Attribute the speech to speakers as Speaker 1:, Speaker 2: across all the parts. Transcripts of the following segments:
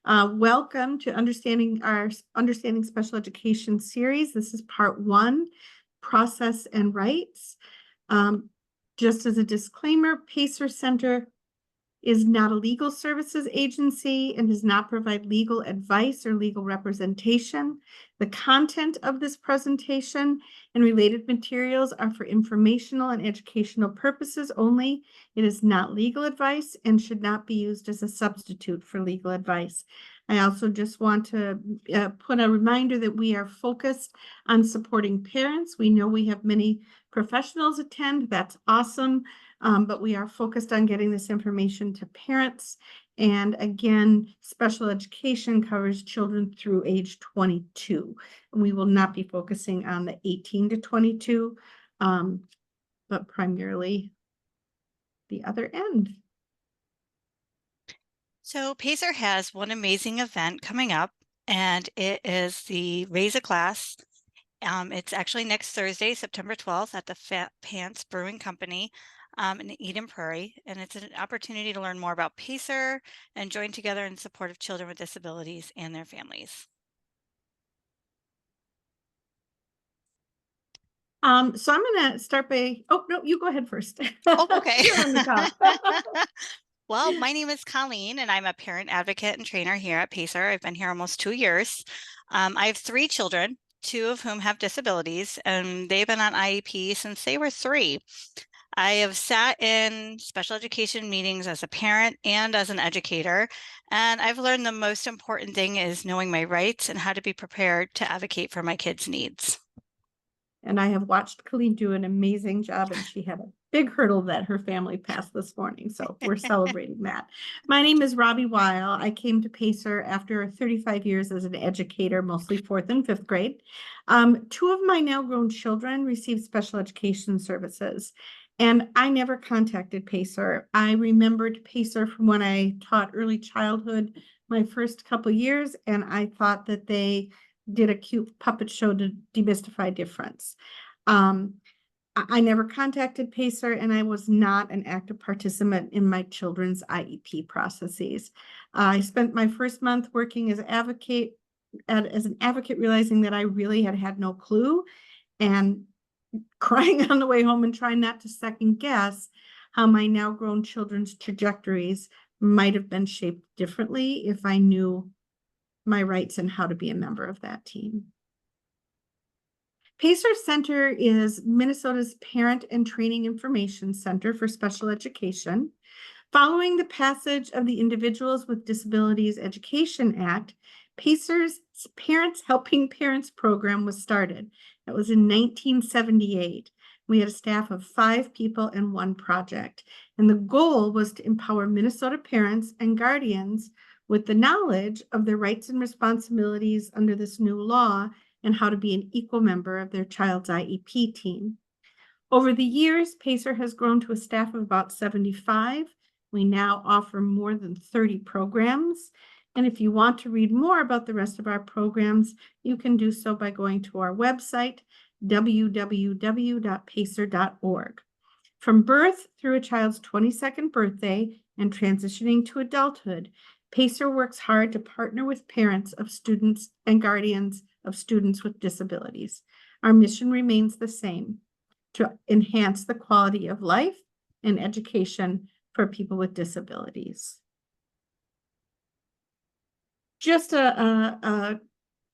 Speaker 1: Welcome to Understanding Special Education series. This is part 1, Process and Rights. Just as a disclaimer, PACER Center is not a legal services agency and does not provide legal advice or legal representation. The content of this presentation and related materials are for informational and educational purposes only. It is not legal advice and should not be used as a substitute for legal advice. I also just want to put a reminder that we are focused on supporting parents. We know we have many professionals attend. That's awesome. But we are focused on getting this information to parents. And again, special education covers children through age 22. And we will not be focusing on the 18 to 22, but primarily the other end.
Speaker 2: So PACER has one amazing event coming up, and it is the Raise a Glass. It's actually next Thursday, September 12th at the Fat Pants Brewing Company in Eden Prairie. And it's an opportunity to learn more about PACER and join together in support of children with disabilities and their families.
Speaker 1: So I'm going to start by, oh, no, you go ahead first.
Speaker 2: Oh, okay.
Speaker 1: You're on the top.
Speaker 2: Well, my name is Colleen, and I'm a parent advocate and trainer here at PACER. I've been here almost 2 years. I have 3 children, 2 of whom have disabilities, and they've been on IEP since they were 3. I have sat in special education meetings as a parent and as an educator, and I've learned the most important thing is knowing my rights and how to be prepared to advocate for my kids' needs.
Speaker 1: And I have watched Colleen do an amazing job, and she had a big hurdle that her family passed this morning. So we're celebrating that. My name is Robbie Weil. I came to PACER after 35 years as an educator, mostly 4th and 5th grade. 2 of my now grown children received special education services, and I never contacted PACER. I remembered PACER from when I taught early childhood my first couple years, and I thought that they did a cute puppet show to demystify difference. I never contacted PACER, and I was not an active participant in my children's IEP processes. I spent my first month working as an advocate, realizing that I really had no clue, and crying on the way home and trying not to second guess how my now grown children's trajectories might have been shaped differently if I knew my rights and how to be a member of that team. PACER Center is Minnesota's Parent and Training Information Center for Special Education. Following the passage of the Individuals with Disabilities Education Act, PACER's Parents Helping Parents program was started. That was in 1978. We had a staff of 5 people and 1 project. And the goal was to empower Minnesota parents and guardians with the knowledge of their rights and responsibilities under this new law and how to be an equal member of their child's IEP team. Over the years, PACER has grown to a staff of about 75. We now offer more than 30 programs. And if you want to read more about the rest of our programs, you can do so by going to our website, www.pacer.org. From birth through a child's 22nd birthday and transitioning to adulthood, PACER works hard to partner with parents of students and guardians of students with disabilities. Our mission remains the same: to enhance the quality of life and education for people with disabilities. Just a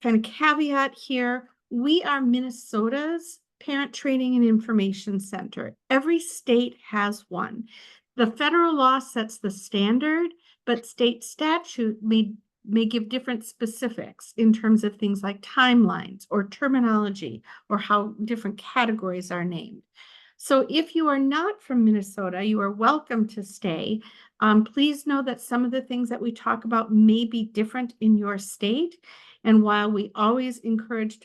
Speaker 1: kind of caveat here, we are Minnesota's Parent Training and Information Center. Every state has one. The federal law sets the standard, but state statute may give different specifics in terms of things like timelines or terminology or how different categories are named. So if you are not from Minnesota, you are welcome to stay. Please know that some of the things that we talk about may be different in your state. And while we always encourage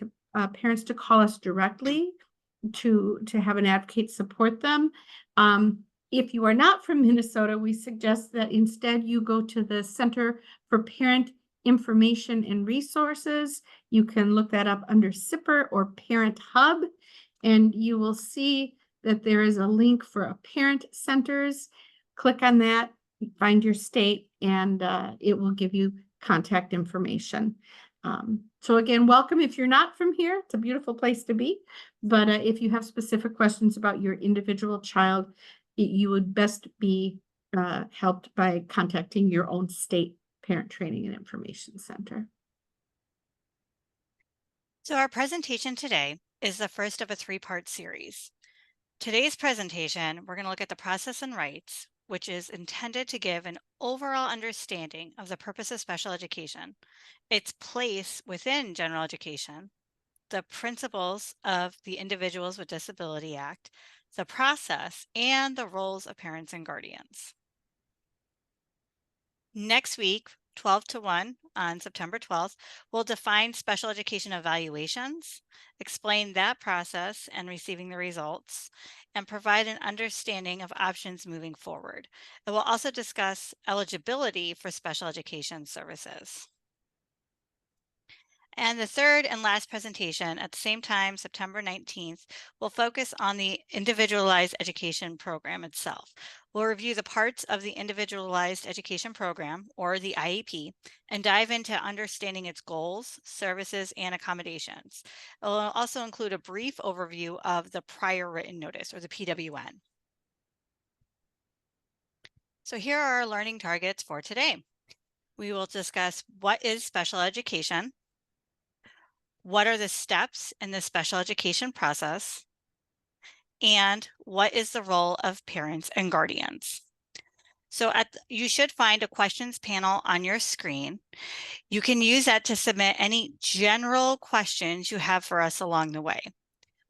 Speaker 1: parents to call us directly to have an advocate support them, if you are not from Minnesota, we suggest that instead you go to the Center for Parent Information and Resources. You can look that up under SIPR or Parent Hub, and you will see that there is a link for a parent centers. Click on that, find your state, and it will give you contact information. So again, welcome. If you're not from here, it's a beautiful place to be. But if you have specific questions about your individual child, you would best be helped by contacting your own state parent training and information center.
Speaker 2: So our presentation today is the first of a three-part series. Today's presentation, we're going to look at the process and rights, which is intended to give an overall understanding of the purpose of special education, its place within general education, the principles of the Individuals with Disability Act, the process, and the roles of parents and guardians. Next week, 12 to 1 on September 12th, we'll define special education evaluations, explain that process and receiving the results, and provide an understanding of options moving forward. It will also discuss eligibility for special education services. And the third and last presentation at the same time, September 19th, will focus on the individualized education program itself. We'll review the parts of the individualized education program, or the IEP, and dive into understanding its goals, services, and accommodations. It will also include a brief overview of the prior written notice, or the PWN. So here are our learning targets for today. We will discuss what is special education, what are the steps in the special education process, and what is the role of parents and guardians. So you should find a questions panel on your screen. You can use that to submit any general questions you have for us along the way.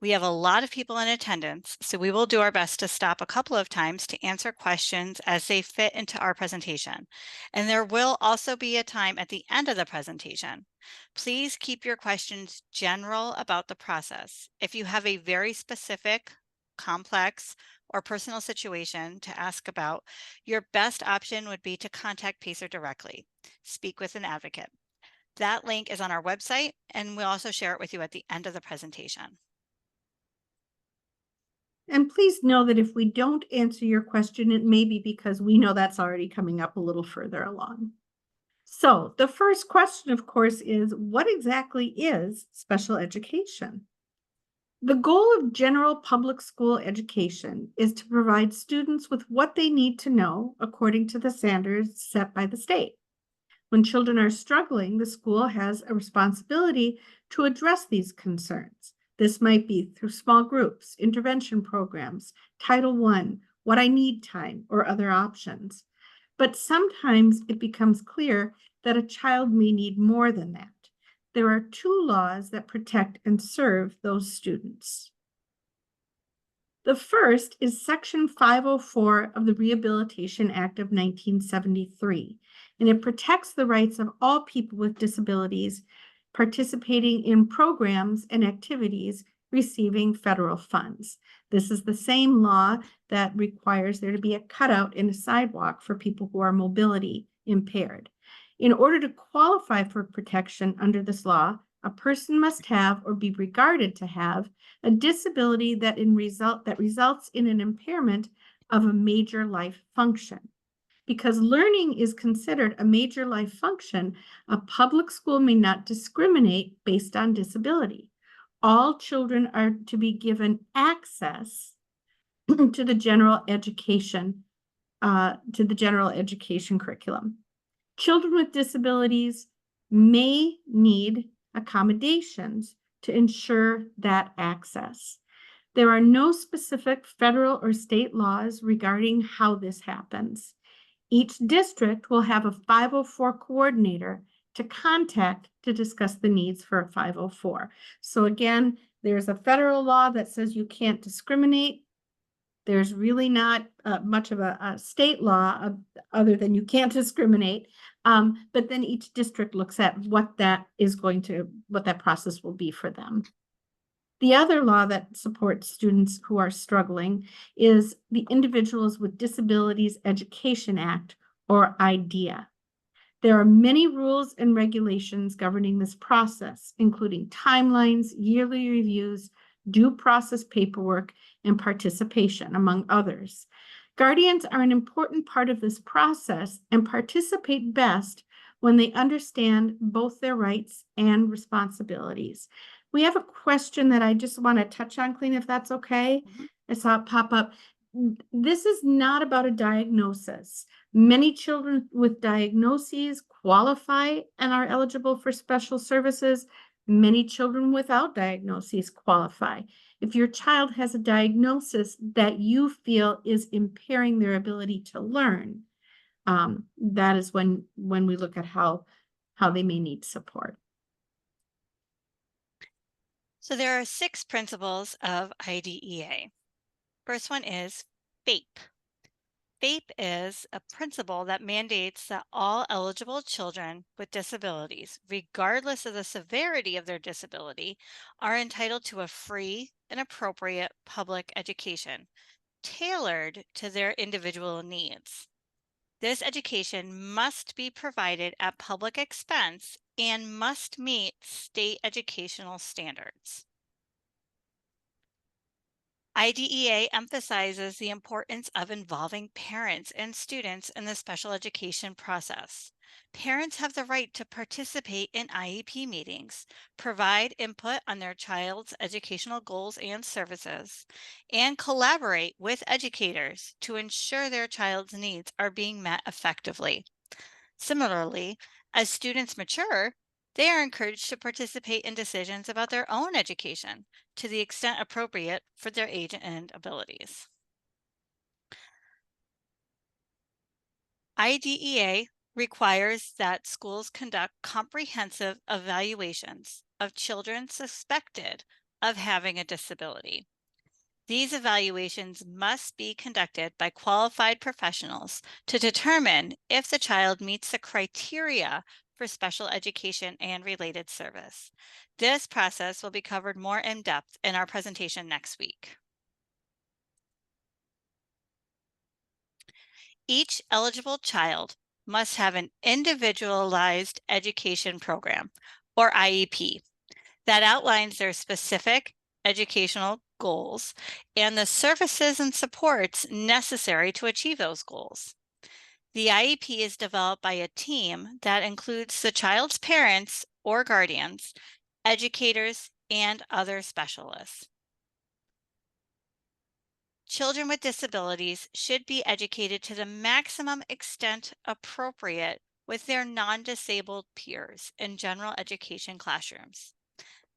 Speaker 2: We have a lot of people in attendance, so we will do our best to stop a couple of times to answer questions as they fit into our presentation. And there will also be a time at the end of the presentation. Please keep your questions general about the process. If you have a very specific, complex, or personal situation to ask about, your best option would be to contact PACER directly. Speak with an advocate. That link is on our website, and we'll also share it with you at the end of the presentation.
Speaker 1: And please know that if we don't answer your question, it may be because we know that's already coming up a little further along. So the first question, of course, is what exactly is special education? The goal of general public school education is to provide students with what they need to know according to the standards set by the state. When children are struggling, the school has a responsibility to address these concerns. This might be through small groups, intervention programs, Title I, What I Need time, or other options. But sometimes it becomes clear that a child may need more than that. There are two laws that protect and serve those students. The first is Section 504 of the Rehabilitation Act of 1973, and it protects the rights of all people with disabilities participating in programs and activities receiving federal funds. This is the same law that requires there to be a cutout in a sidewalk for people who are mobility impaired. In order to qualify for protection under this law, a person must have or be regarded to have a disability that results in an impairment of a major life function. Because learning is considered a major life function, a public school may not discriminate based on disability. All children are to be given access to the general education curriculum. Children with disabilities may need accommodations to ensure that access. There are no specific federal or state laws regarding how this happens. Each district will have a 504 coordinator to contact to discuss the needs for a 504. So again, there's a federal law that says you can't discriminate. There's really not much of a state law other than you can't discriminate. But then each district looks at what that process will be for them. The other law that supports students who are struggling is the Individuals with Disabilities Education Act, or IDEA. There are many rules and regulations governing this process, including timelines, yearly reviews, due process paperwork, and participation, among others. Guardians are an important part of this process and participate best when they understand both their rights and responsibilities. We have a question that I just want to touch on, Clean, if that's okay.
Speaker 2: Mhm.
Speaker 1: I saw it pop up. This is not about a diagnosis. Many children with diagnoses qualify and are eligible for special services. Many children without diagnoses qualify. If your child has a diagnosis that you feel is impairing their ability to learn, that is when we look at how they may need support.
Speaker 2: So there are 6 principles of IDEA. First one is FAPE. FAPE is a principle that mandates that all eligible children with disabilities, regardless of the severity of their disability, are entitled to a free and appropriate public education tailored to their individual needs. This education must be provided at public expense and must meet state educational standards. IDEA emphasizes the importance of involving parents and students in the special education process. Parents have the right to participate in IEP meetings, provide input on their child's educational goals and services, and collaborate with educators to ensure their child's needs are being met effectively. Similarly, as students mature, they are encouraged to participate in decisions about their own education to the extent appropriate for their age and abilities. IDEA requires that schools conduct comprehensive evaluations of children suspected of having a disability. These evaluations must be conducted by qualified professionals to determine if the child meets the criteria for special education and related service. This process will be covered more in depth in our presentation next week. Each eligible child must have an individualized education program, or IEP, that outlines their specific educational goals and the services and supports necessary to achieve those goals. The IEP is developed by a team that includes the child's parents or guardians, educators, and other specialists. Children with disabilities should be educated to the maximum extent appropriate with their non-disabled peers in general education classrooms.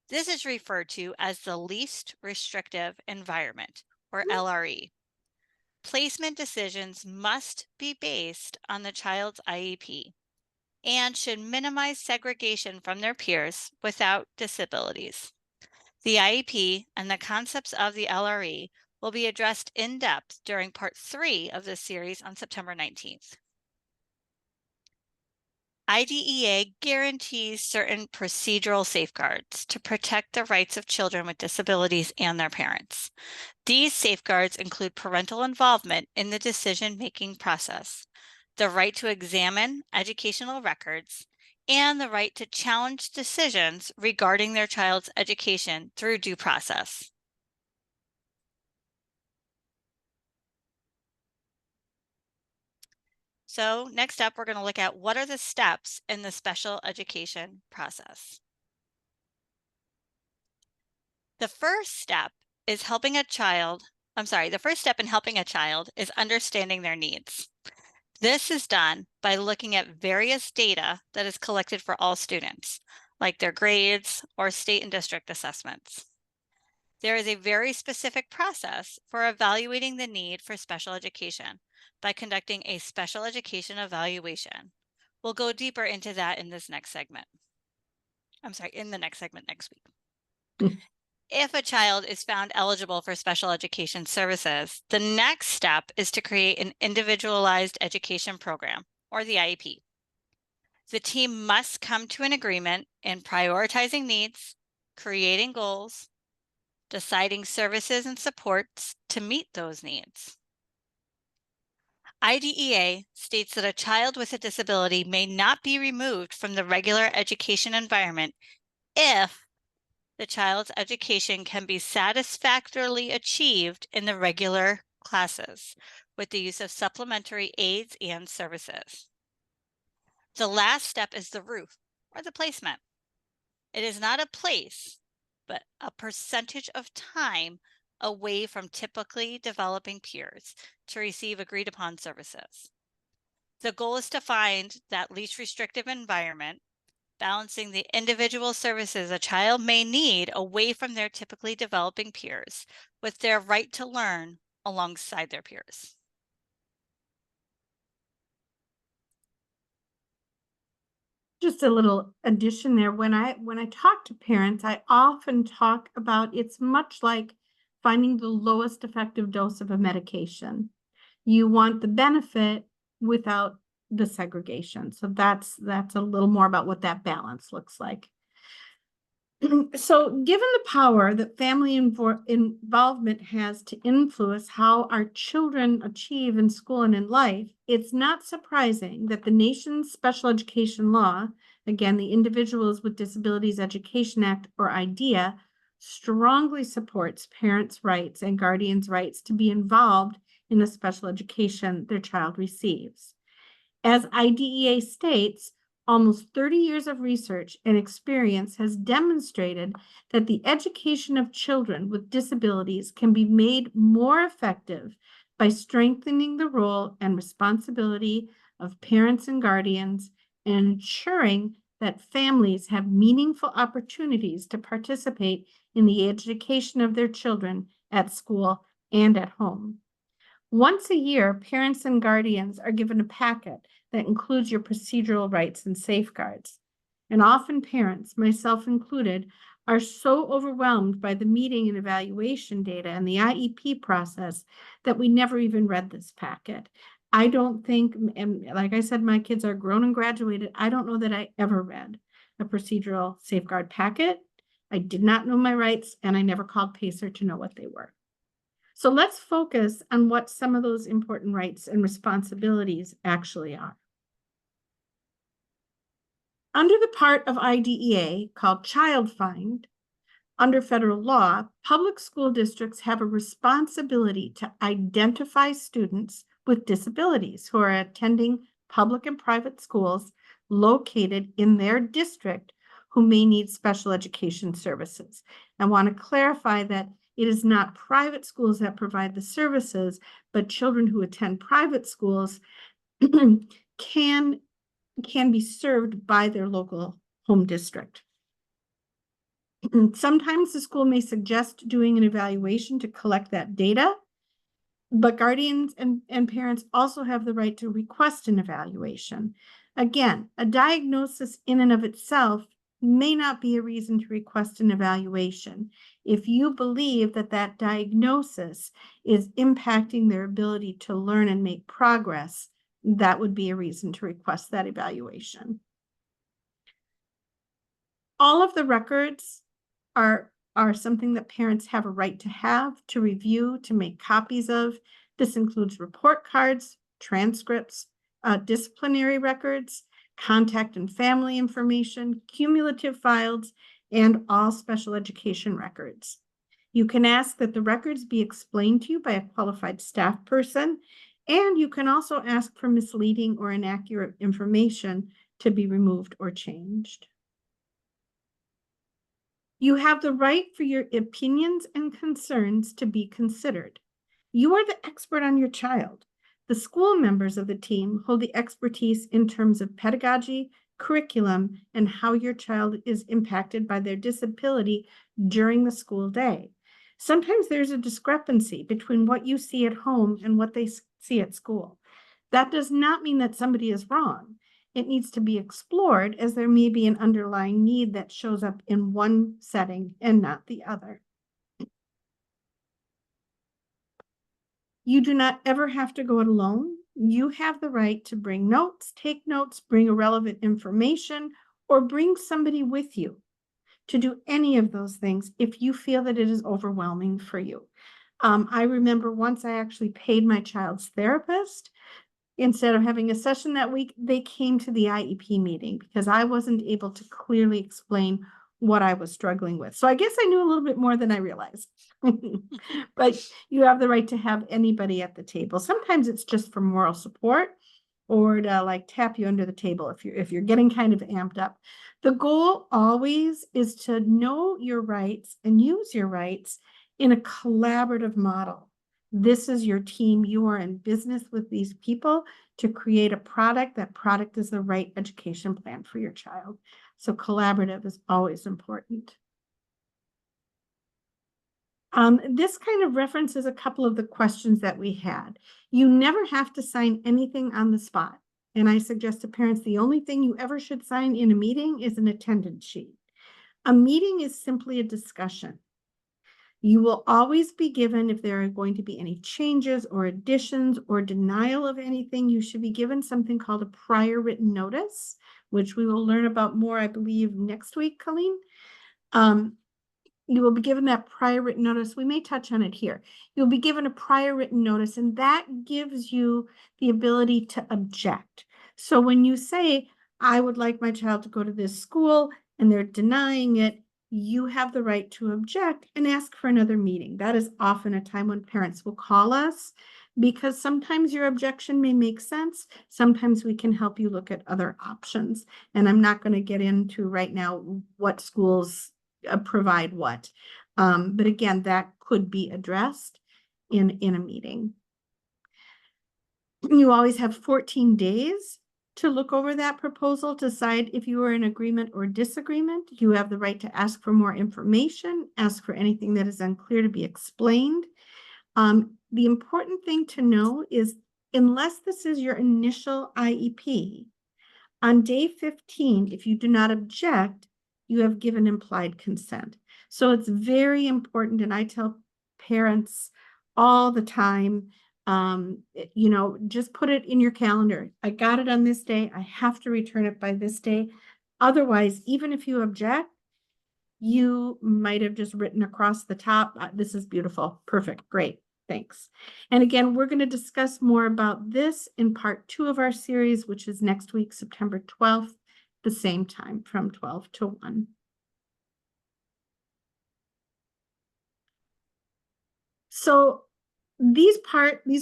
Speaker 2: This is referred to as the least restrictive environment, or LRE. Placement decisions must be based on the child's IEP and should minimize segregation from their peers without disabilities. The IEP and the concepts of the LRE will be addressed in depth during part 3 of this series on September 19th. IDEA guarantees certain procedural safeguards to protect the rights of children with disabilities and their parents. These safeguards include parental involvement in the decision-making process, the right to examine educational records, and the right to challenge decisions regarding their child's education through due process. So next up, we're going to look at what are the steps in the special education process. The first step is helping a child, the first step in helping a child is understanding their needs. This is done by looking at various data that is collected for all students, like their grades or state and district assessments. There is a very specific process for evaluating the need for special education by conducting a special education evaluation. We'll go deeper into that in this next segment. In the next segment next week. If a child is found eligible for special education services, the next step is to create an individualized education program, or the IEP. The team must come to an agreement in prioritizing needs, creating goals, deciding services and supports to meet those needs. IDEA states that a child with a disability may not be removed from the regular education environment if the child's education can be satisfactorily achieved in the regular classes with the use of supplementary aids and services. The last step is the roof or the placement. It is not a place, but a percentage of time away from typically developing peers to receive agreed upon services. The goal is to find that least restrictive environment, balancing the individual services a child may need away from their typically developing peers with their right to learn alongside their peers.
Speaker 1: Just a little addition there. When I talk to parents, I often talk about it's much like finding the lowest effective dose of a medication. You want the benefit without the segregation. So that's a little more about what that balance looks like. So given the power that family involvement has to influence how our children achieve in school and in life, it's not surprising that the nation's special education law, again, the Individuals with Disabilities Education Act, or IDEA, strongly supports parents' rights and guardians' rights to be involved in the special education their child receives. As IDEA states, almost 30 years of research and experience has demonstrated that the education of children with disabilities can be made more effective by strengthening the role and responsibility of parents and guardians and ensuring that families have meaningful opportunities to participate in the education of their children at school and at home. Once a year, parents and guardians are given a packet that includes your procedural rights and safeguards. And often parents, myself included, are so overwhelmed by the meeting and evaluation data and the IEP process that we never even read this packet. I don't think, and like I said, my kids are grown and graduated. I don't know that I ever read a procedural safeguard packet. I did not know my rights, and I never called PACER to know what they were. So let's focus on what some of those important rights and responsibilities actually are. Under the part of IDEA called Child Find, under federal law, public school districts have a responsibility to identify students with disabilities who are attending public and private schools located in their district who may need special education services. I want to clarify that it is not private schools that provide the services, but children who attend private schools can be served by their local home district. Sometimes the school may suggest doing an evaluation to collect that data, but guardians and parents also have the right to request an evaluation. Again, a diagnosis in and of itself may not be a reason to request an evaluation. If you believe that that diagnosis is impacting their ability to learn and make progress, that would be a reason to request that evaluation. All of the records are something that parents have a right to have, to review, to make copies of. This includes report cards, transcripts, disciplinary records, contact and family information, cumulative files, and all special education records. You can ask that the records be explained to you by a qualified staff person, and you can also ask for misleading or inaccurate information to be removed or changed. You have the right for your opinions and concerns to be considered. You are the expert on your child. The school members of the team hold the expertise in terms of pedagogy, curriculum, and how your child is impacted by their disability during the school day. Sometimes there's a discrepancy between what you see at home and what they see at school. That does not mean that somebody is wrong. It needs to be explored, as there may be an underlying need that shows up in one setting and not the other. You do not ever have to go it alone. You have the right to bring notes, take notes, bring irrelevant information, or bring somebody with you to do any of those things if you feel that it is overwhelming for you. I remember once I actually paid my child's therapist. Instead of having a session that week, they came to the IEP meeting because I wasn't able to clearly explain what I was struggling with. So I guess I knew a little bit more than I realized. But you have the right to have anybody at the table. Sometimes it's just for moral support, or to like tap you under the table if you're getting kind of amped up. The goal always is to know your rights and use your rights in a collaborative model. This is your team. You are in business with these people to create a product. That product is the right education plan for your child. So collaborative is always important. This kind of references a couple of the questions that we had. You never have to sign anything on the spot. And I suggest to parents, the only thing you ever should sign in a meeting is an attendance sheet. A meeting is simply a discussion. You will always be given, if there are going to be any changes or additions or denial of anything, you should be given something called a prior written notice, which we will learn about more, I believe, next week, Colleen. You will be given that prior written notice. We may touch on it here. You'll be given a prior written notice, and that gives you the ability to object. So when you say, I would like my child to go to this school, and they're denying it, you have the right to object and ask for another meeting. That is often a time when parents will call us, because sometimes your objection may make sense. Sometimes we can help you look at other options. And I'm not going to get into right now what schools provide what. But again, that could be addressed in a meeting. You always have 14 days to look over that proposal, decide if you are in agreement or disagreement. You have the right to ask for more information, ask for anything that is unclear to be explained. The important thing to know is, unless this is your initial IEP, on day 15, if you do not object, you have given implied consent. So it's very important, and I tell parents all the time, just put it in your calendar. I got it on this day. I have to return it by this day. Otherwise, even if you object, you might have just written across the top, this is beautiful, perfect, great, thanks. And again, we're going to discuss more about this in part 2 of our series, which is next week, September 12th, the same time from 12 to 1. So these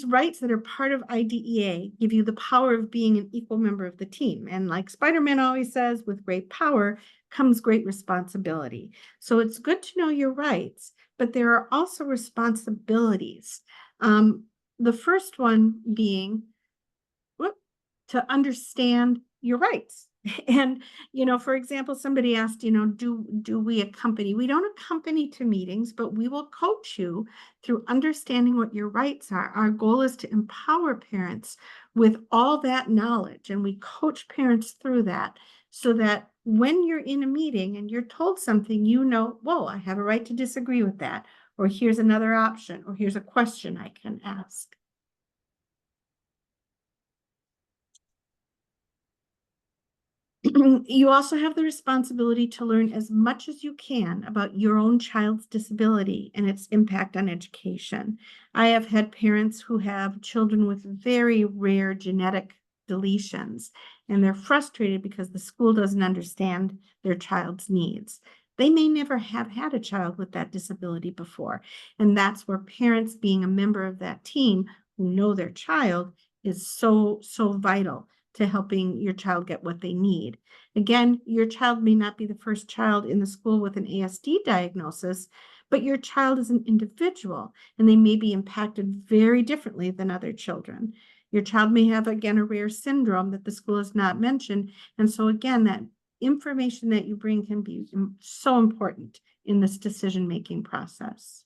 Speaker 1: rights that are part of IDEA give you the power of being an equal member of the team. And like Spider-Man always says, with great power comes great responsibility. So it's good to know your rights, but there are also responsibilities. The first one being to understand your rights. And, for example, somebody asked, do we accompany? We don't accompany to meetings, but we will coach you through understanding what your rights are. Our goal is to empower parents with all that knowledge, and we coach parents through that so that when you're in a meeting and you're told something, whoa, I have a right to disagree with that, or here's another option, or here's a question I can ask. You also have the responsibility to learn as much as you can about your own child's disability and its impact on education. I have had parents who have children with very rare genetic deletions, and they're frustrated because the school doesn't understand their child's needs. They may never have had a child with that disability before, and that's where parents, being a member of that team who know their child, is so, so vital to helping your child get what they need. Again, your child may not be the first child in the school with an ASD diagnosis, but your child is an individual, and they may be impacted very differently than other children. Your child may have, again, a rare syndrome that the school has not mentioned. And so again, that information that you bring can be so important in this decision-making process.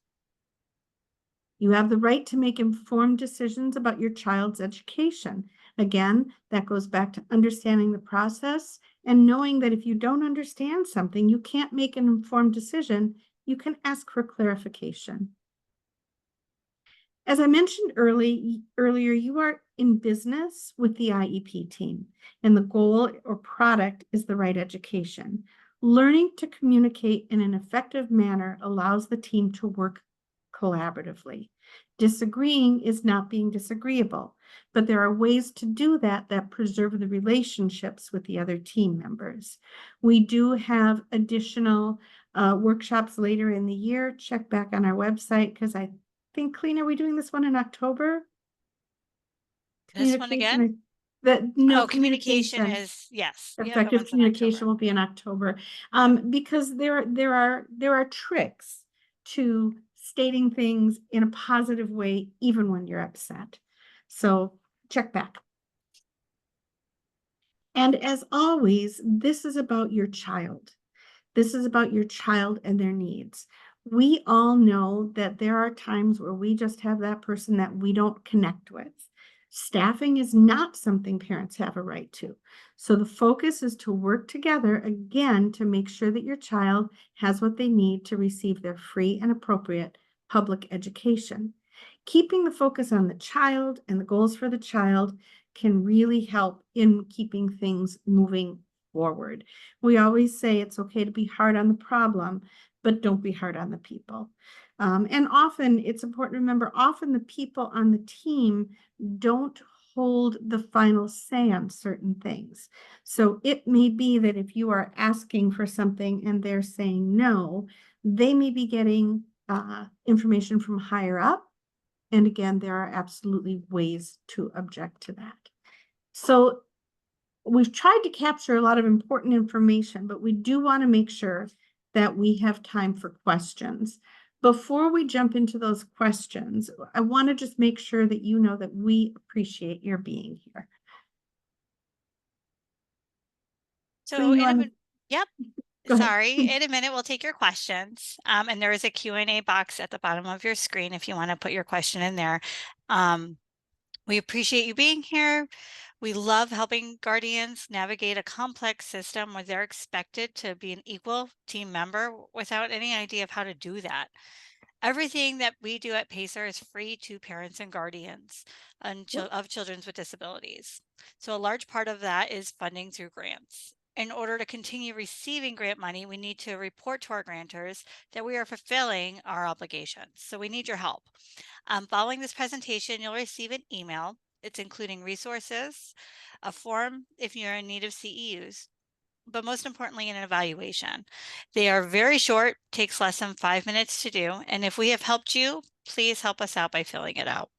Speaker 1: You have the right to make informed decisions about your child's education. Again, that goes back to understanding the process and knowing that if you don't understand something, you can't make an informed decision. You can ask for clarification. As I mentioned earlier, you are in business with the IEP team, and the goal or product is the right education. Learning to communicate in an effective manner allows the team to work collaboratively. Disagreeing is not being disagreeable, but there are ways to do that that preserve the relationships with the other team members. We do have additional workshops later in the year. Check back on our website, because I think, Colleen, are we doing this one in October?
Speaker 2: This one again?
Speaker 1: No,
Speaker 2: communication
Speaker 1: communication.
Speaker 2: is, yes. Yep, it
Speaker 1: Effective
Speaker 2: was in
Speaker 1: communication
Speaker 2: October.
Speaker 1: will be in October. Because there are tricks to stating things in a positive way, even when you're upset. So check back. And as always, this is about your child. This is about your child and their needs. We all know that there are times where we just have that person that we don't connect with. Staffing is not something parents have a right to. So the focus is to work together again to make sure that your child has what they need to receive their free and appropriate public education. Keeping the focus on the child and the goals for the child can really help in keeping things moving forward. We always say it's okay to be hard on the problem, but don't be hard on the people. And often it's important to remember, often the people on the team don't hold the final say on certain things. So it may be that if you are asking for something and they're saying no, they may be getting information from higher up. And again, there are absolutely ways to object to that. So we've tried to capture a lot of important information, but we do want to make sure that we have time for questions. Before we jump into those questions, I want to just make sure that you know that we appreciate your being here.
Speaker 2: So yep.
Speaker 1: Go ahead.
Speaker 2: Sorry, in a minute we'll take your questions. And there is a Q&A box at the bottom of your screen if you want to put your question in there. We appreciate you being here. We love helping guardians navigate a complex system where they're expected to be an equal team member without any idea of how to do that. Everything that we do at PACER is free to parents and guardians of children with disabilities. So a large part of that is funding through grants. In order to continue receiving grant money, we need to report to our grantors that we are fulfilling our obligations. So we need your help. Following this presentation, you'll receive an email. It's including resources, a form if you're in need of CEUs, but most importantly, an evaluation. They are very short, takes less than 5 minutes to do. And if we have helped you, please help us out by filling it out.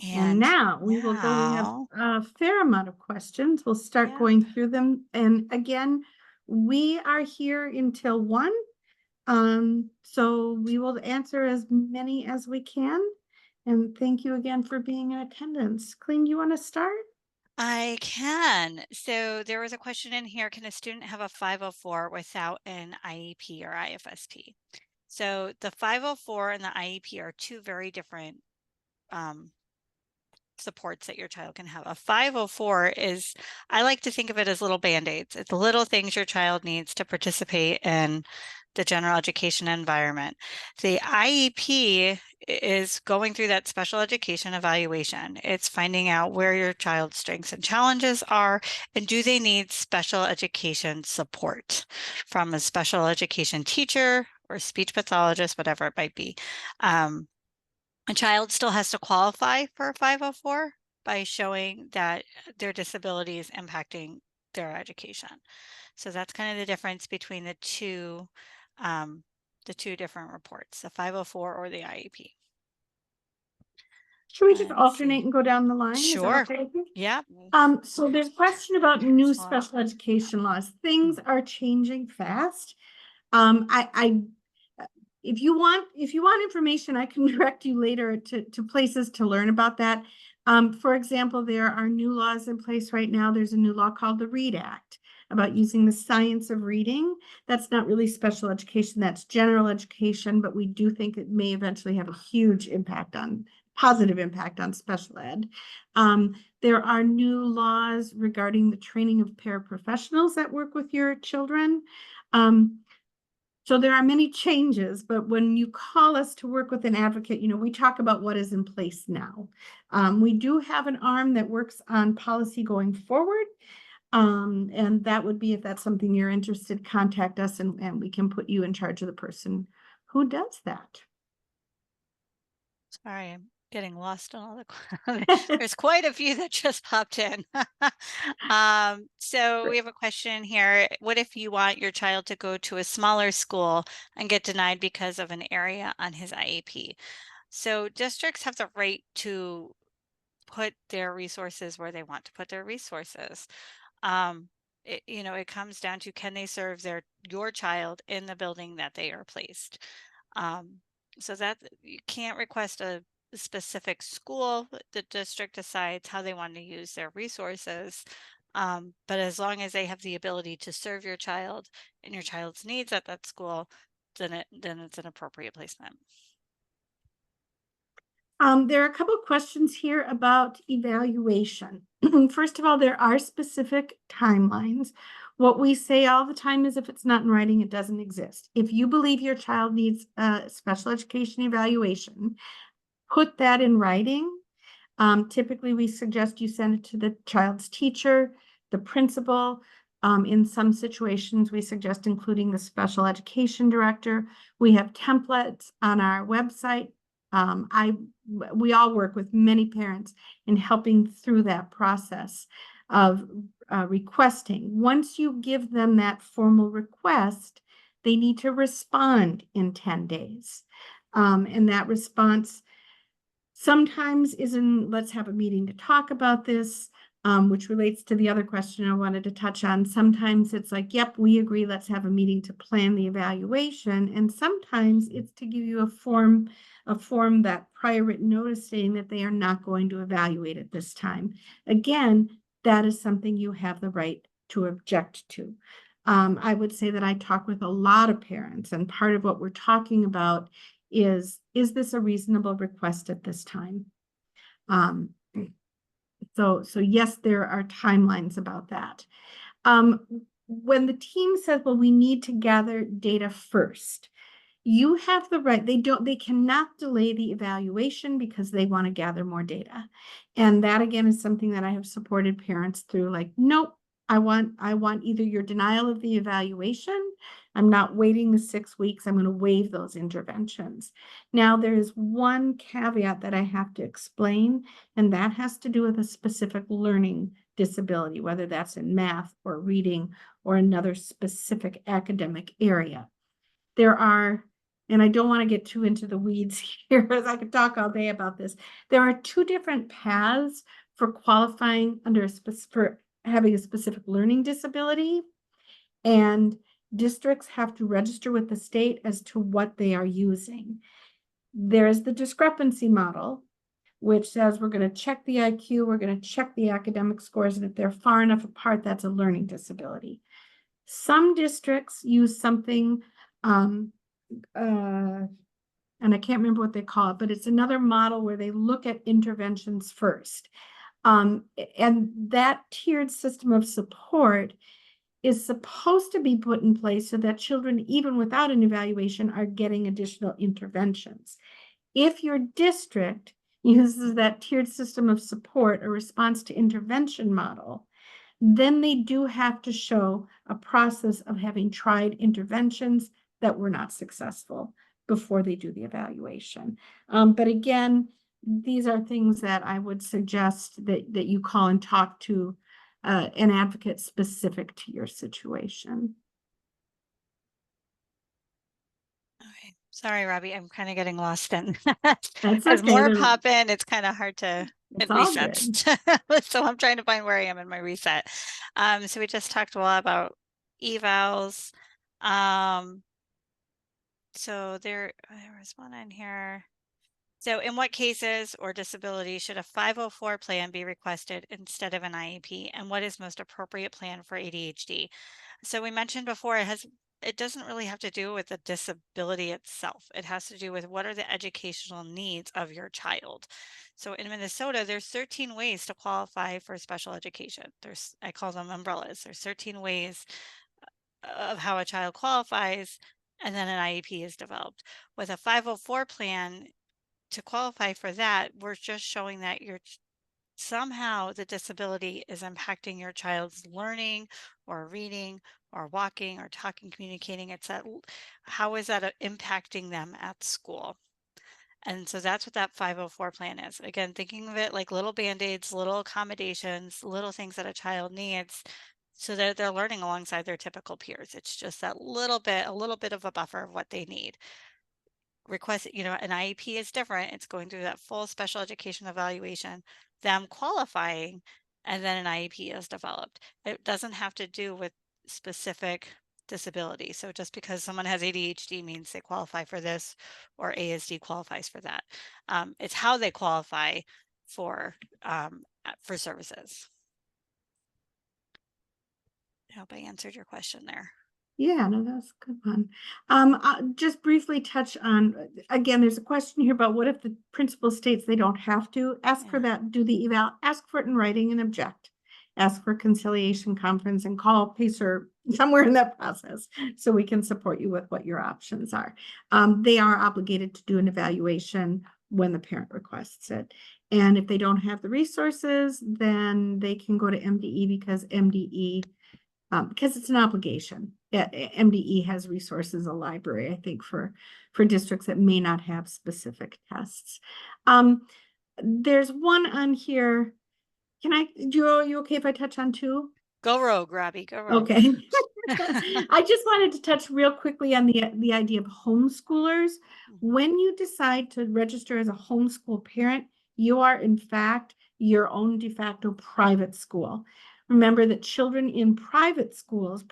Speaker 1: And now we will go. We have a fair amount of questions. We'll start going through them. And again, we are here until 1. So we will answer as many as we can. And thank you again for being in attendance. Colleen, do you want to start?
Speaker 2: I can. So there was a question in here, can a student have a 504 without an IEP or IFSP? So the 504 and the IEP are two very different supports that your child can have. A 504 is, I like to think of it as little band-aids. It's little things your child needs to participate in the general education environment. The IEP is going through that special education evaluation. It's finding out where your child's strengths and challenges are, and do they need special education support from a special education teacher or speech pathologist, whatever it might be. A child still has to qualify for a 504 by showing that their disability is impacting their education. So that's kind of the difference between the two different reports, the 504 or the IEP.
Speaker 1: Should we just alternate and go down the line?
Speaker 2: Sure. Yeah.
Speaker 1: So there's a question about new special education laws. Things are changing fast. If you want information, I can direct you later to places to learn about that. For example, there are new laws in place right now. There's a new law called the READ Act about using the science of reading. That's not really special education, that's general education, but we do think it may eventually have a huge positive impact on special ed. There are new laws regarding the training of paraprofessionals that work with your children. So there are many changes, but when you call us to work with an advocate, we talk about what is in place now. We do have an arm that works on policy going forward. And that would be, if that's something you're interested, contact us and we can put you in charge of the person who does that.
Speaker 2: Sorry, I'm getting lost on all the there's quite a few that just popped in. So we have a question here. What if you want your child to go to a smaller school and get denied because of an area on his IEP? So districts have the right to put their resources where they want to put their resources. Um, it comes down to, can they serve your child in the building that they are placed? Um, so that you can't request a specific school. The district decides how they want to use their resources. But as long as they have the ability to serve your child and your child's needs at that school, then it's an appropriate placement.
Speaker 1: There are a couple of questions here about evaluation. First of all, there are specific timelines. What we say all the time is if it's not in writing, it doesn't exist. If you believe your child needs a special education evaluation, put that in writing. Typically, we suggest you send it to the child's teacher, the principal. In some situations, we suggest including the special education director. We have templates on our website. We all work with many parents in helping through that process of requesting. Once you give them that formal request, they need to respond in 10 days. And that response sometimes isn't, let's have a meeting to talk about this, which relates to the other question I wanted to touch on. Sometimes it's like, yep, we agree, let's have a meeting to plan the evaluation. And sometimes it's to give you a form that prior written notice saying that they are not going to evaluate at this time. Again, that is something you have the right to object to. I would say that I talk with a lot of parents, and part of what we're talking about is this a reasonable request at this time? So yes, there are timelines about that. When the team says, well, we need to gather data first, you have the right, they cannot delay the evaluation because they want to gather more data. And that again is something that I have supported parents through, like, nope, I want either your denial of the evaluation. I'm not waiting the 6 weeks. I'm going to waive those interventions. Now, there is one caveat that I have to explain, and that has to do with a specific learning disability, whether that's in math or reading or another specific academic area. There are, and I don't want to get too into the weeds here, as I could talk all day about this. There are 2 different paths for qualifying under for having a specific learning disability, and districts have to register with the state as to what they are using. There's the discrepancy model, which says we're going to check the IQ, we're going to check the academic scores, and if they're far enough apart, that's a learning disability. Some districts use something, and I can't remember what they call it, but it's another model where they look at interventions first. And that tiered system of support is supposed to be put in place so that children, even without an evaluation, are getting additional interventions. If your district uses that tiered system of support, a response to intervention model, then they do have to show a process of having tried interventions that were not successful before they do the evaluation. But again, these are things that I would suggest that you call and talk to an advocate specific to your situation.
Speaker 2: Okay. Sorry, Robbie, I'm kind of getting lost in
Speaker 1: That's
Speaker 2: as
Speaker 1: okay.
Speaker 2: more pop in, it's kind of hard to,
Speaker 1: It's
Speaker 2: it
Speaker 1: all
Speaker 2: resets.
Speaker 1: good.
Speaker 2: So I'm trying to find where I am in my reset. So we just talked a lot about evals. So there was one in here. So in what cases or disability should a 504 plan be requested instead of an IEP? And what is most appropriate plan for ADHD? So we mentioned before, it doesn't really have to do with the disability itself. It has to do with what are the educational needs of your child. So in Minnesota, there's 13 ways to qualify for special education. I call them umbrellas. There's 13 ways of how a child qualifies, and then an IEP is developed. With a 504 plan, to qualify for that, we're just showing that somehow the disability is impacting your child's learning or reading or walking or talking, communicating. It's that, how is that impacting them at school? And so that's what that 504 plan is. Again, thinking of it like little band-aids, little accommodations, little things that a child needs so that they're learning alongside their typical peers. It's just that a little bit of a buffer of what they need. An IEP is different. It's going through that full special education evaluation. them qualifying, and then an IEP is developed. It doesn't have to do with specific disability. So just because someone has ADHD means they qualify for this, or ASD qualifies for that. It's how they qualify for services. I hope I answered your question there.
Speaker 1: Yeah, no, that's a good one. Just briefly touch on, again, there's a question here about what if the principal states they don't have to? Ask for
Speaker 2: Yeah.
Speaker 1: that, do the eval, ask for it in writing and object. Ask for conciliation conference and call PACER somewhere in that process so we can support you with what your options are. They are obligated to do an evaluation when the parent requests it. And if they don't have the resources, then they can go to MDE because MDE because it's an obligation. MDE has resources, a library, I think, for districts that may not have specific tests. There's one on here. You okay if I touch on two?
Speaker 2: Go rogue, Robbie, go rogue.
Speaker 1: Okay. I just wanted to touch real quickly on the idea of homeschoolers. When you decide to register as a homeschool parent, you are in fact your own de facto private school. Remember that children in private schools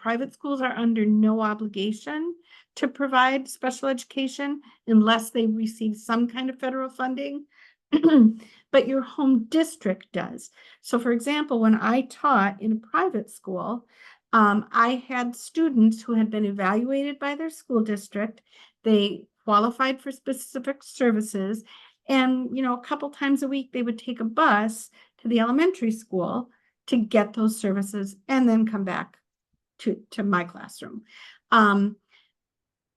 Speaker 1: are under no obligation to provide special education unless they receive some kind of federal funding. But your home district does. So for example, when I taught in a private school, I had students who had been evaluated by their school district. They qualified for specific services. And, a couple times a week, they would take a bus to the elementary school to get those services and then come back to my classroom.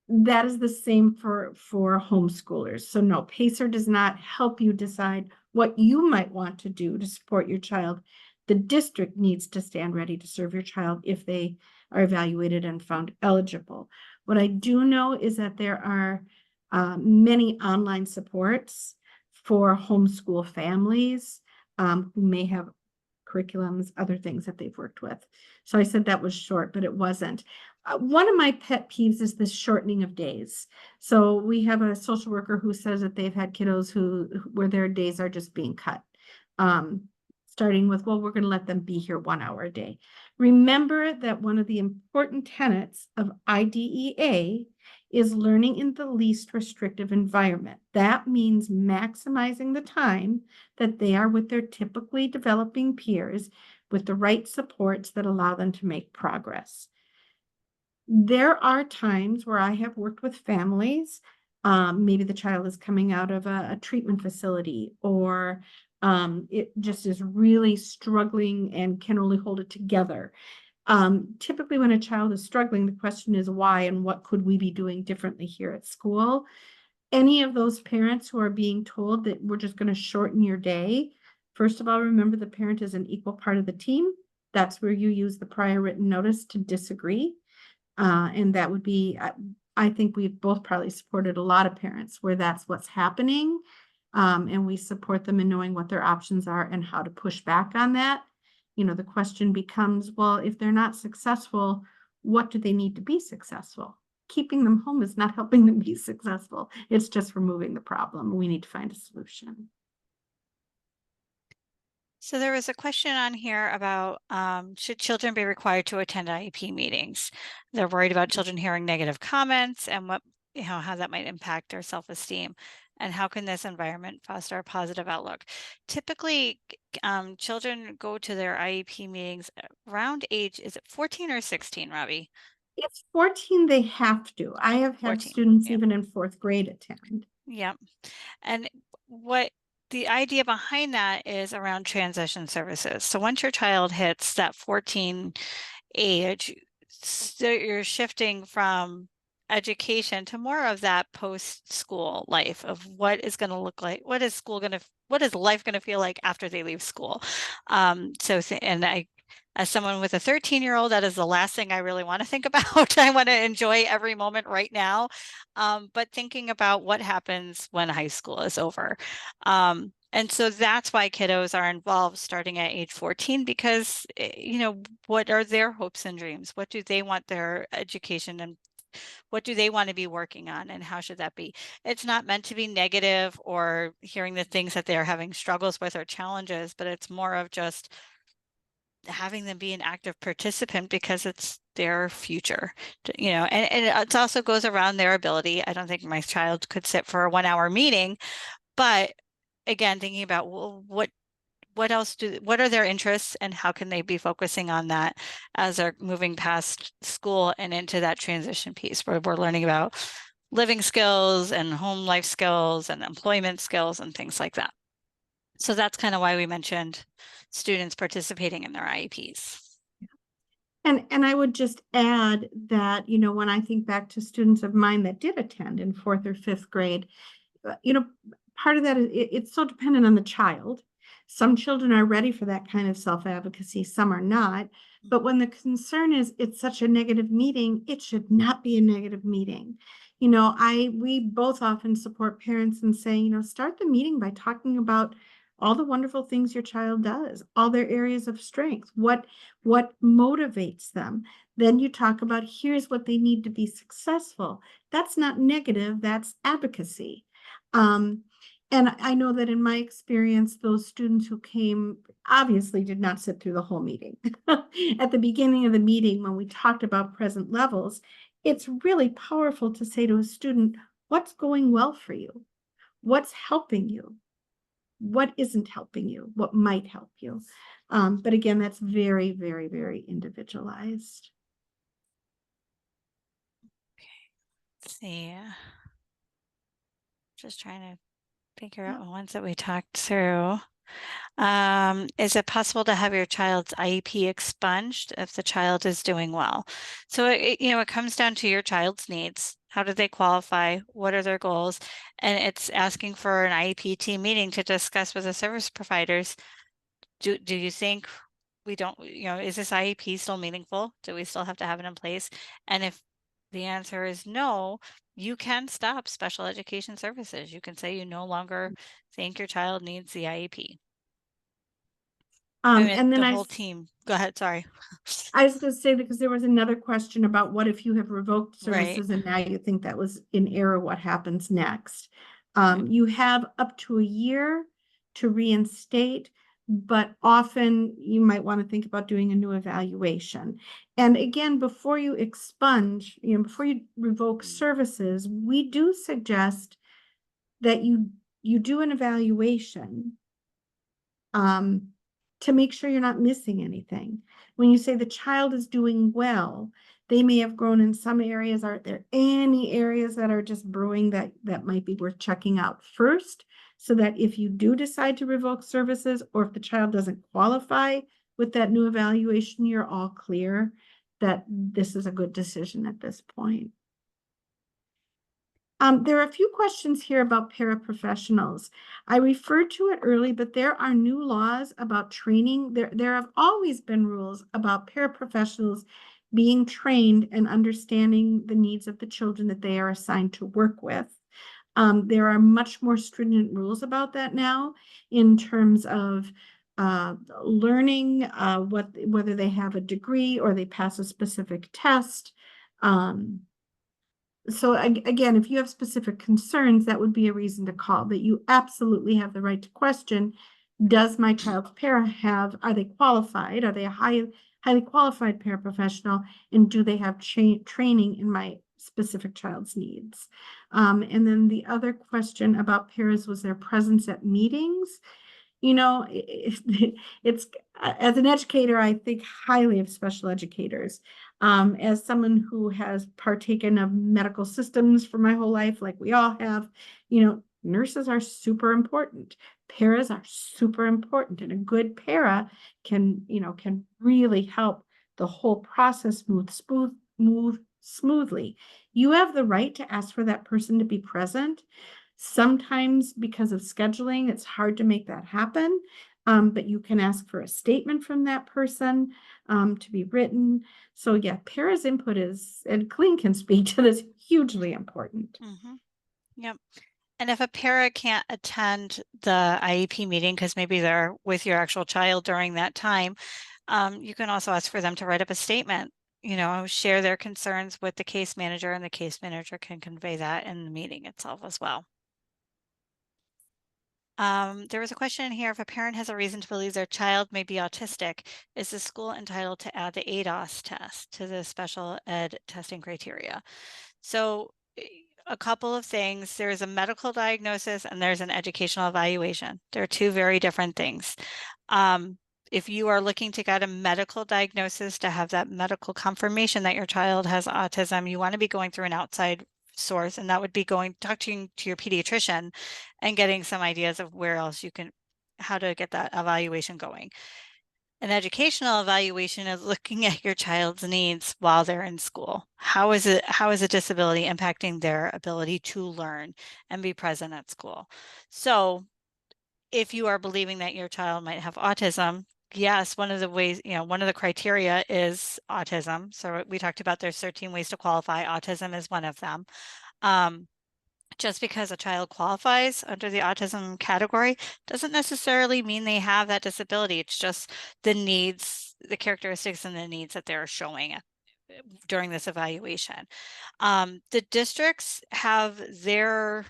Speaker 1: That is the same for homeschoolers. So no, PACER does not help you decide what you might want to do to support your child. The district needs to stand ready to serve your child if they are evaluated and found eligible. What I do know is that there are many online supports for homeschool families who may have curriculums, other things that they've worked with. So I said that was short, but it wasn't. One of my pet peeves is this shortening of days. So we have a social worker who says that they've had kiddos where their days are just being cut. Starting with, well, we're going to let them be here 1 hour a day. Remember that one of the important tenets of IDEA is learning in the least restrictive environment. That means maximizing the time that they are with their typically developing peers with the right supports that allow them to make progress. There are times where I have worked with families. Maybe the child is coming out of a treatment facility, or it just is really struggling and can only hold it together. Typically, when a child is struggling, the question is why and what could we be doing differently here at school? Any of those parents who are being told that we're just going to shorten your day, first of all, remember the parent is an equal part of the team. That's where you use the prior written notice to disagree. And that would be, I think we've both probably supported a lot of parents where that's what's happening. And we support them in knowing what their options are and how to push back on that. The question becomes, well, if they're not successful, what do they need to be successful? Keeping them home is not helping them be successful. It's just removing the problem. We need to find a solution.
Speaker 2: So there was a question on here about should children be required to attend IEP meetings? They're worried about children hearing negative comments and how that might impact their self-esteem. And how can this environment foster a positive outlook? Typically, children go to their IEP meetings around age, is it 14 or 16, Robbie?
Speaker 1: It's 14, they have to. I have had
Speaker 2: 14.
Speaker 1: students
Speaker 2: Yep.
Speaker 1: even in 4th grade attend.
Speaker 2: Yep. And what the idea behind that is around transition services. So once your child hits that 14 age, so you're shifting from education to more of that post-school life of what is going to look like, what is life going to feel like after they leave school. As someone with a 13-year-old, that is the last thing I really want to think about. I want to enjoy every moment right now. But thinking about what happens when high school is over. And so that's why kiddos are involved starting at age 14, because, what are their hopes and dreams? What do they want their education and what do they want to be working on, and how should that be? It's not meant to be negative or hearing the things that they're having struggles with or challenges, but it's more of just having them be an active participant because it's their future, and it also goes around their ability. I don't think my child could sit for a 1 hour meeting, but again, thinking about, well, what else what are their interests, and how can they be focusing on that as they're moving past school and into that transition piece where we're learning about living skills and home life skills and employment skills and things like that. So that's kind of why we mentioned students participating in their IEPs.
Speaker 1: And I would just add that, when I think back to students of mine that did attend in fourth or fifth grade, part of that is it's so dependent on the child. Some children are ready for that kind of self-advocacy, some are not. But when the concern is it's such a negative meeting, it should not be a negative meeting. We both often support parents and say, start the meeting by talking about all the wonderful things your child does, all their areas of strength, what motivates them. Then you talk about here's what they need to be successful. That's not negative, that's advocacy. And I know that in my experience, those students who came obviously did not sit through the whole meeting. At the beginning of the meeting, when we talked about present levels, it's really powerful to say to a student, what's going well for you? What's helping you? What isn't helping you? What might help you? But again, that's very, very, very individualized.
Speaker 2: Let's see. Just trying to figure out the ones that we talked through. Is it possible to have your child's IEP expunged if the child is doing well? So it comes down to your child's needs. How do they qualify? What are their goals? And it's asking for an IEP team meeting to discuss with the service providers. Do you think we don't, is this IEP still meaningful? Do we still have to have it in place? And if the answer is no, you can stop special education services. You can say you no longer think your child needs the IEP. I mean,
Speaker 1: And then
Speaker 2: the whole team. Go ahead, sorry.
Speaker 1: I was going to say, because there was another question about what if you have revoked
Speaker 2: Right.
Speaker 1: services and now you think that was in error, what happens next?
Speaker 2: Right.
Speaker 1: You have up to a year to reinstate, but often you might want to think about doing a new evaluation. And again, before you expunge, before you revoke services, we do suggest that you do an evaluation to make sure you're not missing anything. When you say the child is doing well, they may have grown in some areas. Are there any areas that are just brewing that might be worth checking out first, so that if you do decide to revoke services, or if the child doesn't qualify with that new evaluation, you're all clear that this is a good decision at this point. There are a few questions here about paraprofessionals. I referred to it early, but there are new laws about training. There have always been rules about paraprofessionals being trained and understanding the needs of the children that they are assigned to work with. There are much more stringent rules about that now in terms of learning whether they have a degree or they pass a specific test. So again, if you have specific concerns, that would be a reason to call, but you absolutely have the right to question, does my child's para are they qualified? Are they a highly qualified paraprofessional? And do they have training in my specific child's needs? And then the other question about paras was their presence at meetings. It's as an educator, I think highly of special educators. As someone who has partaken of medical systems for my whole life, like we all have, nurses are super important. Paras are super important, and a good para can really help the whole process move smoothly. You have the right to ask for that person to be present. Sometimes because of scheduling, it's hard to make that happen. But you can ask for a statement from that person to be written. So yeah, para's input and Colleen can speak to this, hugely important.
Speaker 2: Mm-hmm. Yep. And if a para can't attend the IEP meeting because maybe they're with your actual child during that time, you can also ask for them to write up a statement share their concerns with the case manager, and the case manager can convey that in the meeting itself as well. There was a question here: if a parent has a reason to believe their child may be autistic, is the school entitled to add the ADOS test to the special ed testing criteria? So a couple of things: there's a medical diagnosis and there's an educational evaluation. They're two very different things. If you are looking to get a medical diagnosis to have that medical confirmation that your child has autism, you want to be going through an outside source, and that would be talking to your pediatrician and getting some ideas of where else how to get that evaluation going. An educational evaluation is looking at your child's needs while they're in school. How is a disability impacting their ability to learn and be present at school? So if you are believing that your child might have autism, yes, one of the ways, one of the criteria is autism. So we talked about there's 13 ways to qualify. Autism is one of them. Just because a child qualifies under the autism category doesn't necessarily mean they have that disability. It's just the needs, the characteristics and the needs that they're showing during this evaluation. The districts have their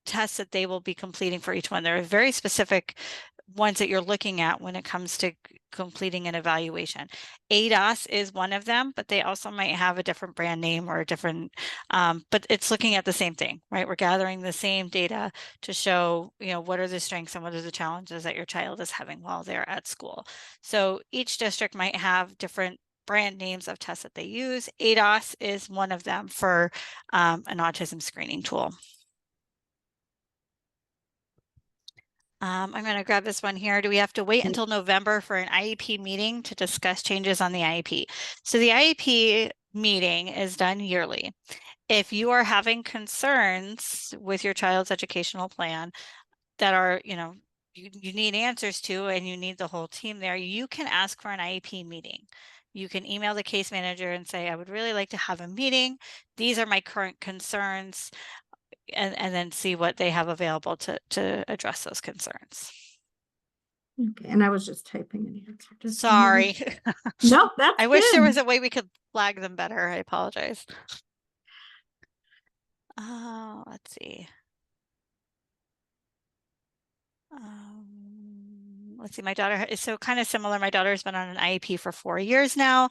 Speaker 2: tests that they will be completing for each one. There are very specific ones that you're looking at when it comes to completing an evaluation. ADOS is one of them, but they also might have a different brand name or a different, but it's looking at the same thing, right? We're gathering the same data to show, what are the strengths and what are the challenges that your child is having while they're at school. So each district might have different brand names of tests that they use. ADOS is one of them for an autism screening tool. I'm going to grab this one here. Do we have to wait until November for an IEP meeting to discuss changes on the IEP? So the IEP meeting is done yearly. If you are having concerns with your child's educational plan that are, you need answers to, and you need the whole team there, you can ask for an IEP meeting. You can email the case manager and say, I would really like to have a meeting. These are my current concerns. And then see what they have available to address those concerns.
Speaker 1: Okay, and I was just typing an answer.
Speaker 2: Sorry.
Speaker 1: Nope, that's
Speaker 2: I wish there
Speaker 1: good.
Speaker 2: was a way we could flag them better. I apologize. Let's see. Let's see. My daughter is so kind of similar. My daughter's been on an IEP for 4 years now.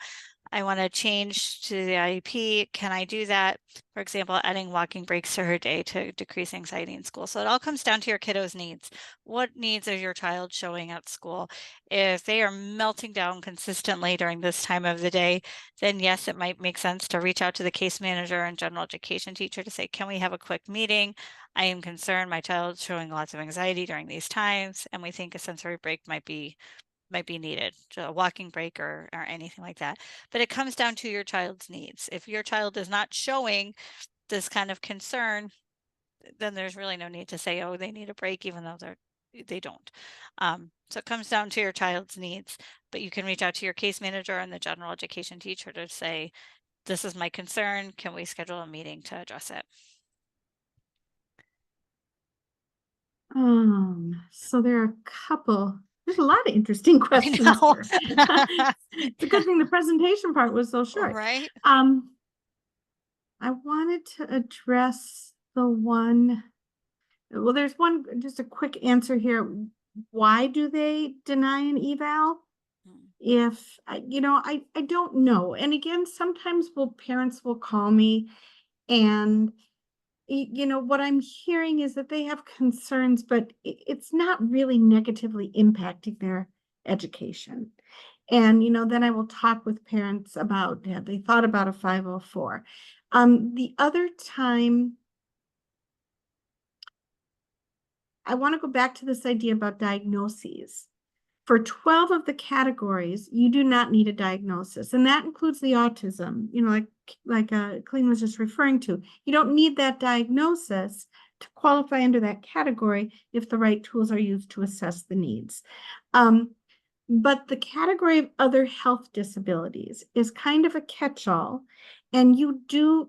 Speaker 2: I want to change to the IEP. Can I do that? For example, adding walking breaks to her day to decrease anxiety in school. So it all comes down to your kiddo's needs. What needs is your child showing at school? If they are melting down consistently during this time of the day, then yes, it might make sense to reach out to the case manager and general education teacher to say, can we have a quick meeting? I am concerned my child's showing lots of anxiety during these times, and we think a sensory break might be needed, a walking break or anything like that. But it comes down to your child's needs. If your child is not showing this kind of concern, then there's really no need to say, oh, they need a break, even though they don't. So it comes down to your child's needs, but you can reach out to your case manager and the general education teacher to say, this is my concern. Can we schedule a meeting to address it?
Speaker 1: So there are a couple, there's a lot of interesting questions here. It's a good thing the presentation part was so short.
Speaker 2: Right.
Speaker 1: I wanted to address the one, well, there's one, just a quick answer here. Why do they deny an eval? If, I don't know. And again, sometimes parents will call me and what I'm hearing is that they have concerns, but it's not really negatively impacting their education. And, then I will talk with parents about, they thought about a 504. The other time, I want to go back to this idea about diagnoses. For 12 of the categories, you do not need a diagnosis, and that includes the autism, like Colleen was just referring to. You don't need that diagnosis to qualify under that category if the right tools are used to assess the needs. But the category of other health disabilities is kind of a catch-all. And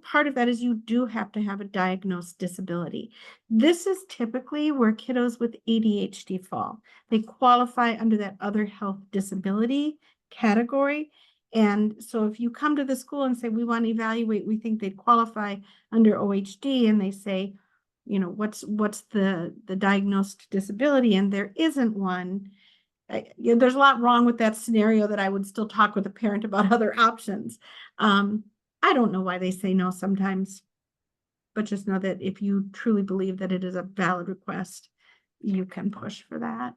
Speaker 1: part of that is you do have to have a diagnosed disability. This is typically where kiddos with ADHD fall. They qualify under that other health disability category. And so if you come to the school and say, we want to evaluate, we think they'd qualify under OHD, and they say, what's the diagnosed disability, and there isn't one, there's a lot wrong with that scenario that I would still talk with a parent about other options. I don't know why they say no sometimes, but just know that if you truly believe that it is a valid request, you can push for that.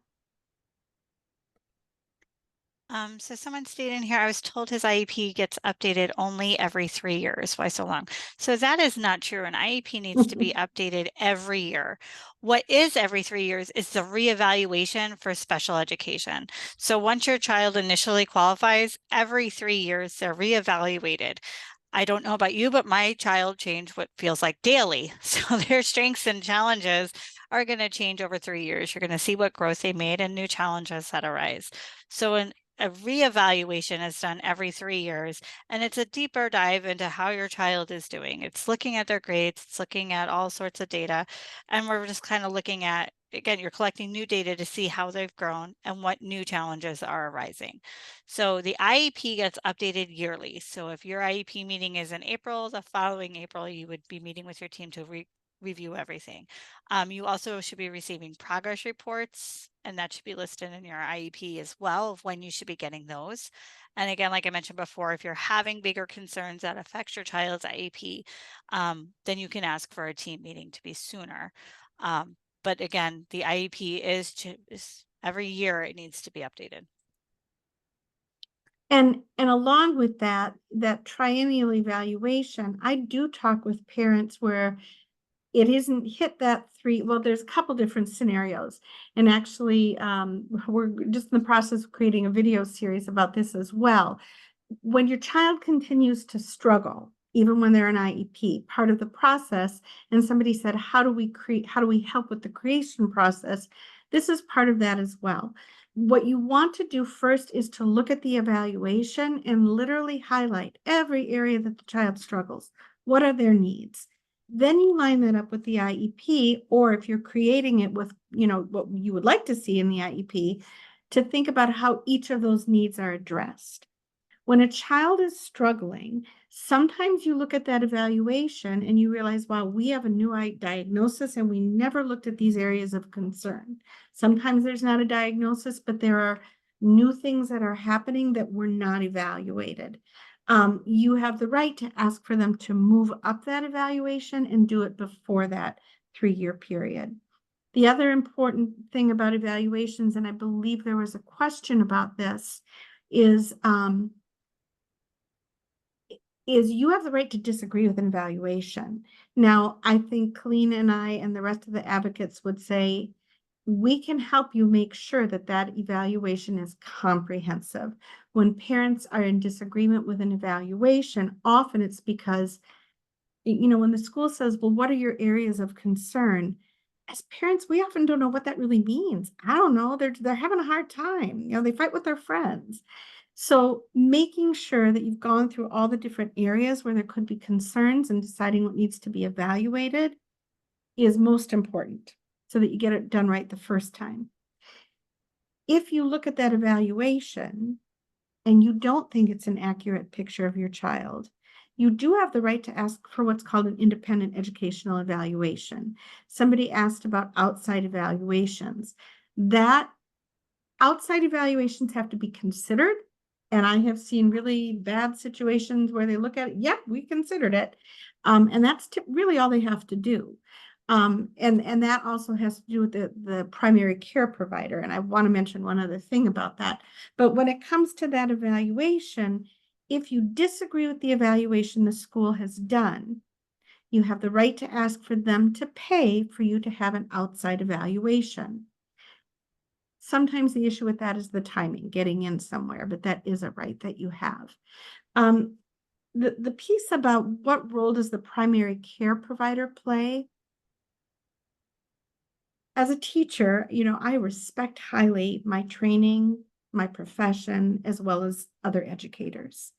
Speaker 2: So someone stated in here, I was told his IEP gets updated only every 3 years. Why so long? So that is not true. An IEP needs to be updated every year. What is every 3 years is the reevaluation for special education. So once your child initially qualifies, every 3 years they're reevaluated. I don't know about you, but my child changed what feels like daily. So their strengths and challenges are going to change over 3 years. You're going to see what growth they made and new challenges that arise. So a reevaluation is done every 3 years, and it's a deeper dive into how your child is doing. It's looking at their grades, it's looking at all sorts of data, and we're just kind of looking at, again, you're collecting new data to see how they've grown and what new challenges are arising. So the IEP gets updated yearly. So if your IEP meeting is in April, the following April, you would be meeting with your team to review everything. You also should be receiving progress reports, and that should be listed in your IEP as well of when you should be getting those. And again, like I mentioned before, if you're having bigger concerns that affect your child's IEP, then you can ask for a team meeting to be sooner. But again, the IEP is every year it needs to be updated.
Speaker 1: And along with that triennial evaluation, I do talk with parents where it isn't hit that three. Well, there's a couple different scenarios. And actually, we're just in the process of creating a video series about this as well. When your child continues to struggle, even when they're an IEP, part of the process, and somebody said, how do we help with the creation process? This is part of that as well. What you want to do first is to look at the evaluation and literally highlight every area that the child struggles. What are their needs? Then you line that up with the IEP, or if you're creating it with, what you would like to see in the IEP, to think about how each of those needs are addressed. When a child is struggling, sometimes you look at that evaluation and you realize, wow, we have a new diagnosis and we never looked at these areas of concern. Sometimes there's not a diagnosis, but there are new things that are happening that were not evaluated. You have the right to ask for them to move up that evaluation and do it before that 3-year period. The other important thing about evaluations, and I believe there was a question about this, is you have the right to disagree with an evaluation. Now, I think Colleen and I and the rest of the advocates would say, we can help you make sure that that evaluation is comprehensive. When parents are in disagreement with an evaluation, often it's because, when the school says, well, what are your areas of concern? As parents, we often don't know what that really means. I don't know. They're having a hard time. They fight with their friends. So making sure that you've gone through all the different areas where there could be concerns and deciding what needs to be evaluated is most important so that you get it done right the first time. If you look at that evaluation and you don't think it's an accurate picture of your child, you do have the right to ask for what's called an independent educational evaluation. Somebody asked about outside evaluations. That outside evaluations have to be considered. And I have seen really bad situations where they look at it, yep, we considered it. And that's really all they have to do. And that also has to do with the primary care provider. And I want to mention one other thing about that. But when it comes to that evaluation, if you disagree with the evaluation the school has done, you have the right to ask for them to pay for you to have an outside evaluation. Sometimes the issue with that is the timing, getting in somewhere, but that is a right that you have. The piece about what role does the primary care provider play? As a teacher, I respect highly my training, my profession, as well as other educators.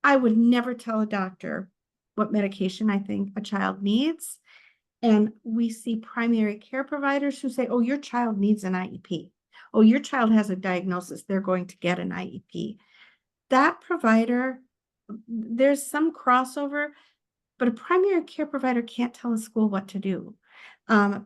Speaker 1: I would never tell a doctor what medication I think a child needs. And we see primary care providers who say, oh, your child needs an IEP. Oh, your child has a diagnosis. They're going to get an IEP. that provider, there's some crossover, but a primary care provider can't tell a school what to do. A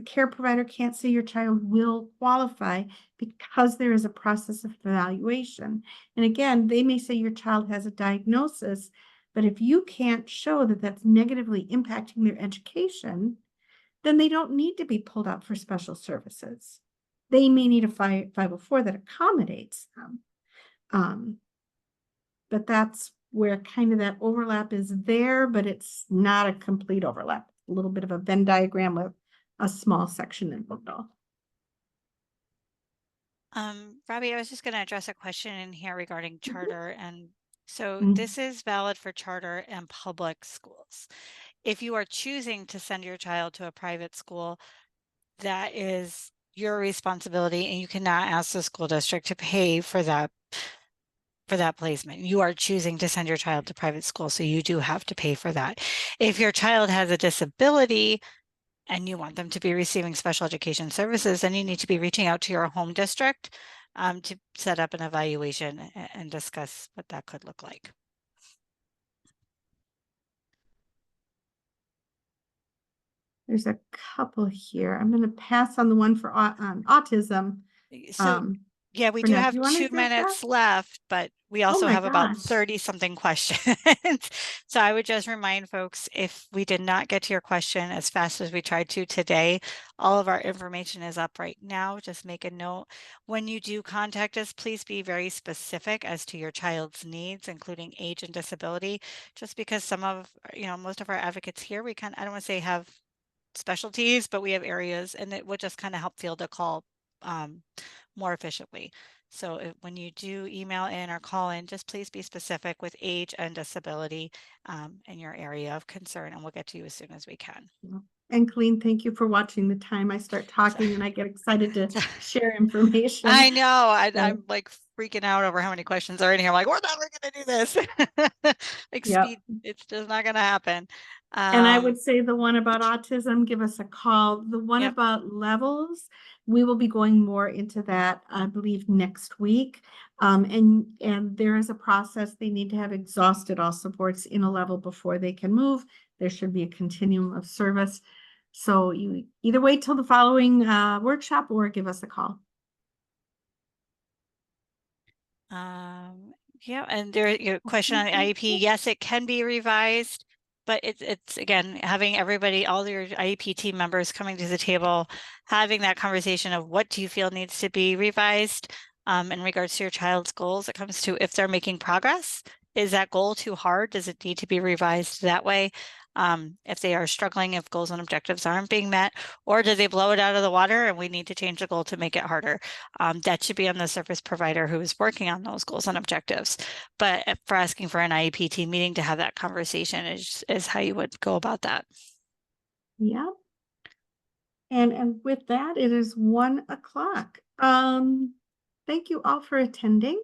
Speaker 1: care provider can't say your child will qualify because there is a process of evaluation. And again, they may say your child has a diagnosis, but if you can't show that that's negatively impacting their education, then they don't need to be pulled out for special services. They may need a 504 that accommodates them. But that's where kind of that overlap is there, but it's not a complete overlap. A little bit of a Venn diagram with a small section in the middle.
Speaker 2: Robbie, I was just going to address a question in here regarding charter. And so
Speaker 1: Mhm.
Speaker 2: this is valid for charter and public schools. If you are choosing to send your child to a private school, that is your responsibility, and you cannot ask the school district to pay for that placement. You are choosing to send your child to private school, so you do have to pay for that. If your child has a disability and you want them to be receiving special education services, then you need to be reaching out to your home district to set up an evaluation and discuss what that could look like.
Speaker 1: There's a couple here. I'm going to pass on the one for autism.
Speaker 2: So yeah, we
Speaker 1: For
Speaker 2: do
Speaker 1: now, do
Speaker 2: have
Speaker 1: you want to
Speaker 2: 2
Speaker 1: address that?
Speaker 2: minutes left, but we
Speaker 1: Oh
Speaker 2: also
Speaker 1: my
Speaker 2: have about
Speaker 1: gosh.
Speaker 2: 30 something questions. So I would just remind folks, if we did not get to your question as fast as we tried to today, all of our information is up right now. Just make a note. When you do contact us, please be very specific as to your child's needs, including age and disability, just because most of our advocates here, I don't want to say have specialties, but we have areas, and it would just kind of help field a call more efficiently. So when you do email in or call in, just please be specific with age and disability in your area of concern, and we'll get to you as soon as we can.
Speaker 1: And Colleen, thank you for watching the time. I start
Speaker 2: So,
Speaker 1: talking and I get excited to share information.
Speaker 2: I know
Speaker 1: So,
Speaker 2: I'm like freaking out over how many questions are in here. I'm like, we're never going to do this. Like
Speaker 1: yep.
Speaker 2: speed, it's just not going to happen.
Speaker 1: And I would say the one about autism, give us a call. The one
Speaker 2: Yep.
Speaker 1: about levels, we will be going more into that, I believe, next week. And there is a process. They need to have exhausted all supports in a level before they can move. There should be a continuum of service. So you either wait till the following workshop or give us a call.
Speaker 2: Yeah, and your question on the IEP, yes, it can be revised, but it's again having everybody, all your IEP team members coming to the table, having that conversation of what do you feel needs to be revised in regards to your child's goals. It comes to if they're making progress, is that goal too hard? Does it need to be revised that way? If they are struggling, if goals and objectives aren't being met, or do they blow it out of the water and we need to change the goal to make it harder? That should be on the service provider who is working on those goals and objectives. But for asking for an IEP team meeting to have that conversation is how you would go about that.
Speaker 1: Yeah. And with that, it is 1 o'clock. Thank you all for attending.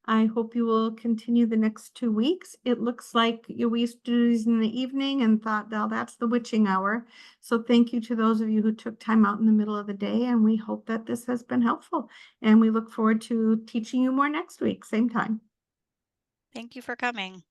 Speaker 1: I hope you will continue the next 2 weeks. It looks like we used to do these in the evening and thought, well, that's the witching hour. So thank you to those of you who took time out in the middle of the day, and we hope that this has been helpful. And we look forward to teaching you more next week, same time.
Speaker 2: Thank you for coming.